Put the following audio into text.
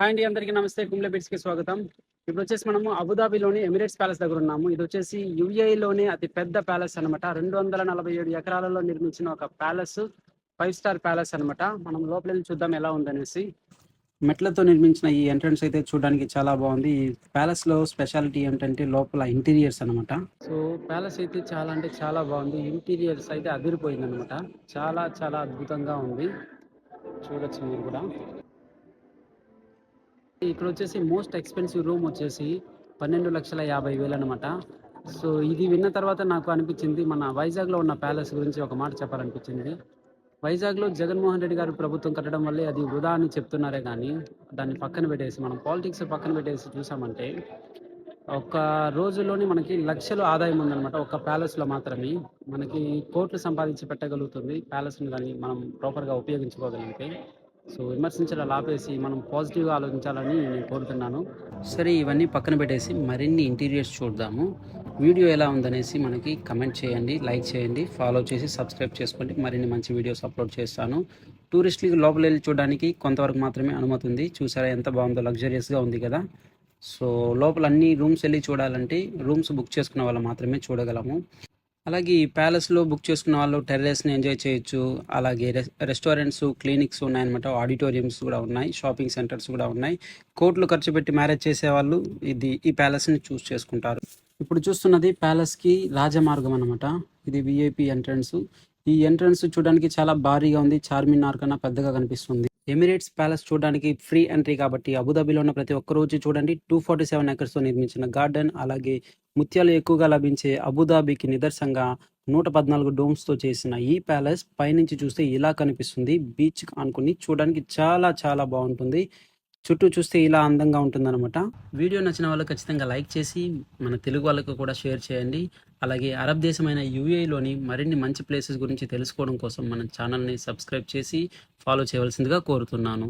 Hi అండి, అందరికీ నమస్తే. కుంబ్లే బిట్స్కి స్వాగతం. ఇప్పుడు వచ్చేసి మనము అబుదాబిలోని ఎమిరేట్స్ ప్యాలెస్ దగ్గర ఉన్నాము. ఇది వచ్చేసి యుఏఈలోని అతి పెద్ద ప్యాలెస్ అనమాట. 247 ఎకరాలలో నిర్మించిన ఒక ప్యాలెస్, 5 స్టార్ ప్యాలెస్ అనమాట. మనం లోపల వెళ్ళి చూద్దాం ఎలా ఉందనేసి. మెట్లతో నిర్మించిన ఈ ఎంట్రన్స్ అయితే చూడడానికి చాలా బాగుంది. ఈ ప్యాలెస్ లో స్పెషాలిటీ ఏంటంటే లోపల ఇంటీరియర్స్ అనమాట. సో ప్యాలెస్ అయితే చాలా అంటే చాలా బాగుంది. ఇంటీరియర్స్ అయితే అదిరిపోయింది అనమాట. చాలా చాలా అద్భుతంగా ఉంది. చూడొచ్చు మీరు కూడా. ఇక్కడ వచ్చేసి మోస్ట్ ఎక్స్పెన్సివ్ రూమ్ వచ్చేసి 12,50,000 అనమాట. సో ఇది విన్న తర్వాత నాకు అనిపించింది, మన వైజాగ్లో ఉన్న ప్యాలెస్ గురించి ఒక మాట చెప్పాలనిపించింది. వైజాగ్లో జగన్మోహన్ రెడ్డి గారు ప్రభుత్వం కట్టడం వల్లే అది వృధా అని చెప్తున్నారే కానీ, దాన్ని పక్కన పెట్టేసి మనం పాలిటిక్స్ పక్కన పెట్టేసి చూసామంటే ఒక రోజులోని మనకి లక్షలు ఆదాయం ఉందన్నమాట. ఒక ప్యాలెస్లో మాత్రమే మనకి కోట్లు సంపాదించి పెట్టగలుగుతుంది ప్యాలెస్ని కానీ మనం ప్రాపర్గా ఉపయోగించుకోగలిగితే. సో విమర్శించడం ఆపేసి మనం పాజిటివ్గా ఆలోచించాలని నేను కోరుతున్నాను. సరే, ఇవన్నీ పక్కన పెట్టేసి మరిన్ని ఇంటీరియర్స్ చూద్దాము. వీడియో ఎలా ఉందనేసి మనకి కమెంట్ చేయండి, లైక్ చేయండి, ఫాలో చేసి సబ్స్క్రైబ్ చేసుకోండి. మరిన్ని మంచి వీడియోస్ అప్లోడ్ చేస్తాను. టూరిస్టులకి లోపల వెళ్ళి చూడడానికి కొంతవరకు మాత్రమే అనుమతి ఉంది. చూసారా ఎంత బాగుందో, లగ్జరియస్గా ఉంది కదా. సో లోపల అన్ని రూమ్స్ వెళ్ళి చూడాలంటే రూమ్స్ బుక్ చేసుకున్న వాళ్ళు మాత్రమే చూడగలము. అలాగే ఈ ప్యాలెస్లో బుక్ చేసుకున్న వాళ్ళు టెర్రస్ని ఎంజాయ్ చేయొచ్చు. అలాగే రెస్టారెంట్స్, క్లినిక్స్ ఉన్నాయన్నమాట. ఆడిటోరియంస్ కూడా ఉన్నాయి, షాపింగ్ సెంటర్స్ కూడా ఉన్నాయి. కోట్లు ఖర్చు పెట్టి మ్యారేజ్ చేసేవాళ్ళు ఈ ప్యాలెస్ని చూస్ చేసుకుంటారు. ఇప్పుడు చూస్తున్నది ప్యాలెస్కి రాజమార్గం అనమాట. ఇది విఐపి ఎంట్రన్స్. ఈ ఎంట్రన్స్ చూడడానికి చాలా భారీగా ఉంది. చార్మినార్ కన్నా పెద్దగా కనిపిస్తుంది. ఎమిరేట్స్ ప్యాలెస్ చూడడానికి ఫ్రీ ఎంట్రీ కాబట్టి అబుదాబిలో ఉన్న ప్రతి ఒక్క రోజు చూడండి. 247 ఎకర్స్తో నిర్మించిన గార్డెన్, అలాగే ముత్యాలు ఎక్కువగా లభించే అబుదాబికి నిదర్శనంగా 114 డోమ్స్తో చేసిన ఈ ప్యాలెస్ పైనుంచి చూస్తే ఇలా కనిపిస్తుంది. బీచ్ అనుకుని చూడడానికి చాలా చాలా బాగుంటుంది. చుట్టూ చూస్తే ఇలా అందంగా ఉంటుందన్నమాట. వీడియో నచ్చిన వాళ్ళు ఖచ్చితంగా లైక్ చేసి మన తెలుగు వాళ్ళకు కూడా షేర్ చేయండి. అలాగే అరబ్ దేశమైన యూఏఈలోని మరిన్ని మంచి ప్లేసెస్ గురించి తెలుసుకోవడం కోసం మన ఛానల్ని సబ్స్క్రైబ్ చేసి ఫాలో చేయవలసిందిగా కోరుతున్నాను.